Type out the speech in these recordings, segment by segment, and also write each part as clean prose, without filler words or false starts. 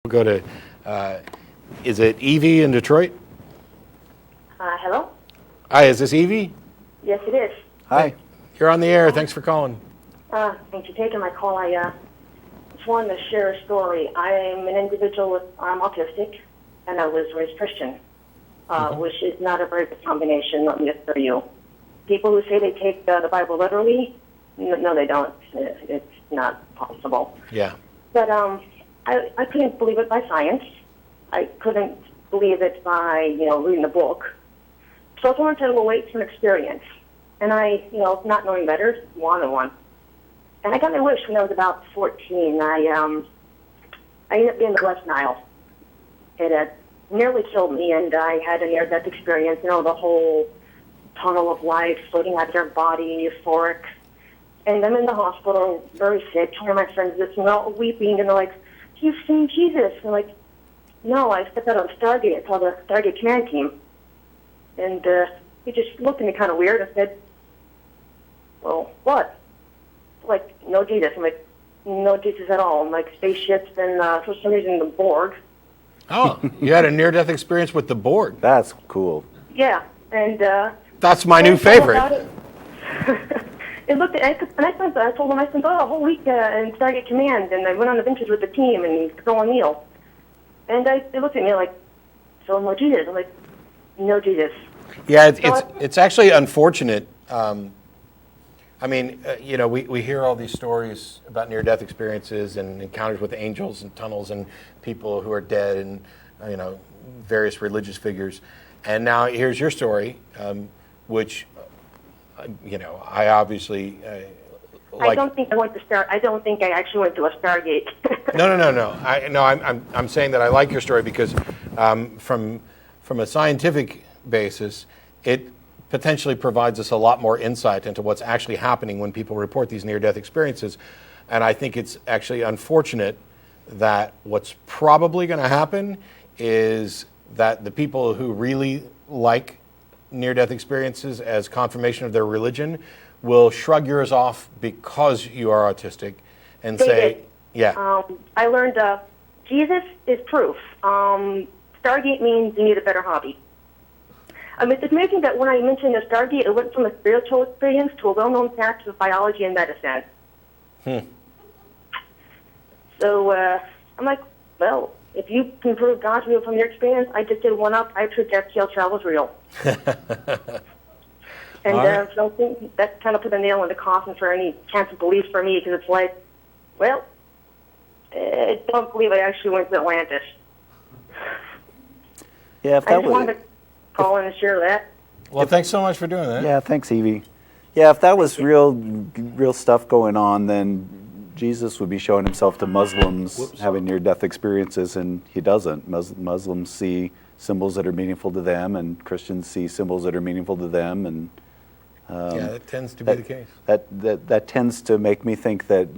We'll go to, is it Evie in Detroit? Hello? Hi, is this Evie? Yes, it is. Hi. You're on the air. Thanks for calling. Thanks for taking my call. I just wanted to share a story. I'm an individual with, I'm autistic, and I was raised Christian, which is not a very good combination, let me assure you. People who say they take the Bible literally, no, they don't. It's not possible. Yeah. But I couldn't believe it by science. I couldn't believe it by, reading the book. So I wanted to relate to an experience. And I, not knowing better, wanted one. And I got my wish when I was about 14. I ended up being in the West Nile. It had nearly killed me, and I had a near-death experience, the whole tunnel of life, floating out of your body, euphoric. And I'm in the hospital, very sick. One of my friends is weeping, and they're like, "You've seen Jesus?" And I'm like, "No, I stepped out on Stargate. It's called the Stargate Command Team." And he just looked at me kind of weird and said, "Well, what?" Like, "No Jesus." I'm like, "No Jesus at all." I'm like, spaceships and for some reason the Borg. Oh, you had a near-death experience with the Borg. That's cool. Yeah, and That's my new favorite. It looked at, and I told him, I spent a whole week in Stargate Command, and I went on adventures with the team and Phil O'Neill. And they looked at me like, "So no Jesus?" I'm like, "No Jesus." Yeah, it's actually unfortunate. We hear all these stories about near-death experiences and encounters with angels and tunnels and people who are dead and, various religious figures. And now here's your story, which, I obviously like. I don't think I actually went to a Stargate. No. I'm saying that I like your story because from a scientific basis, it potentially provides us a lot more insight into what's actually happening when people report these near-death experiences. And I think it's actually unfortunate that what's probably going to happen is that the people who really like near-death experiences as confirmation of their religion will shrug yours off because you are autistic and say, yeah. I learned Jesus is proof. Stargate means you need a better hobby. It's amazing that when I mentioned the Stargate, it went from a spiritual experience to a well-known fact of biology and medicine. So I'm like, well, if you can prove God's real from your experience, I just did one up. I proved extraterrestrial travel is real. And so I think that kind of put a nail in the coffin for any chance of belief for me, because it's like, well, I don't believe I actually went to Atlantis. Yeah, if I that just was. wanted to call in and share that. Well, thanks so much for doing that. Yeah, thanks, Evie. Yeah, if that was real stuff going on, then Jesus would be showing himself to Muslims having near-death experiences, and he doesn't. Muslims see symbols that are meaningful to them, and Christians see symbols that are meaningful to them, and that tends to be the case. That tends to make me think that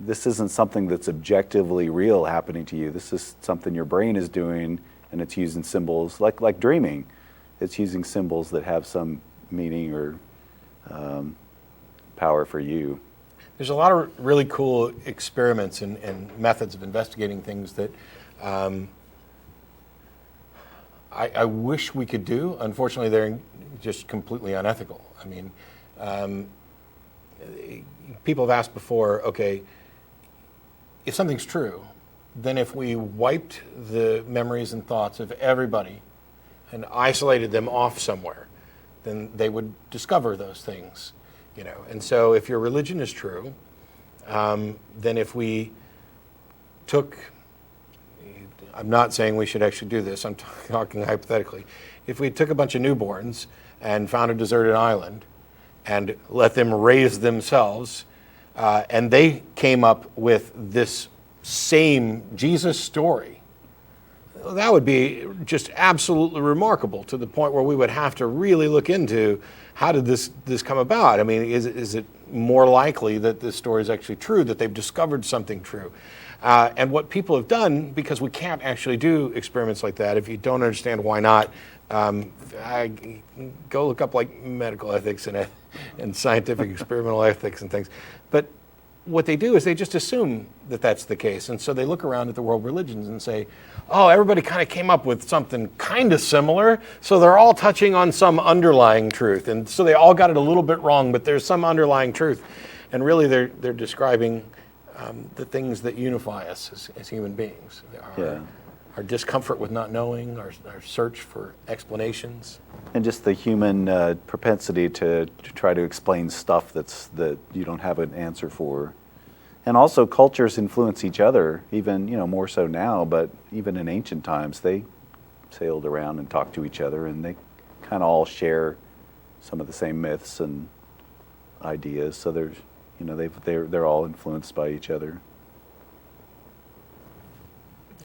this isn't something that's objectively real happening to you. This is something your brain is doing, and it's using symbols like dreaming. It's using symbols that have some meaning or power for you. There's a lot of really cool experiments and methods of investigating things that I wish we could do. Unfortunately, they're just completely unethical. People have asked before, okay, if something's true, then if we wiped the memories and thoughts of everybody and isolated them off somewhere, then they would discover those things. And so if your religion is true, then if we took, I'm not saying we should actually do this, I'm talking hypothetically, if we took a bunch of newborns and found a deserted island and let them raise themselves, and they came up with this same Jesus story, that would be just absolutely remarkable, to the point where we would have to really look into how did this come about. Is it more likely that this story is actually true, that they've discovered something true? And what people have done, because we can't actually do experiments like that, if you don't understand why not, go look up like medical ethics and scientific experimental ethics and things. But what they do is they just assume that that's the case. And so they look around at the world religions and say, oh, everybody kind of came up with something kind of similar, so they're all touching on some underlying truth. And so they all got it a little bit wrong, but there's some underlying truth. And really they're describing the things that unify us as human beings. Our discomfort with not knowing, our search for explanations. And just the human propensity to try to explain stuff that you don't have an answer for. And also cultures influence each other, even more so now, but even in ancient times they sailed around and talked to each other, and they kind of all share some of the same myths and ideas. So there's they're all influenced by each other.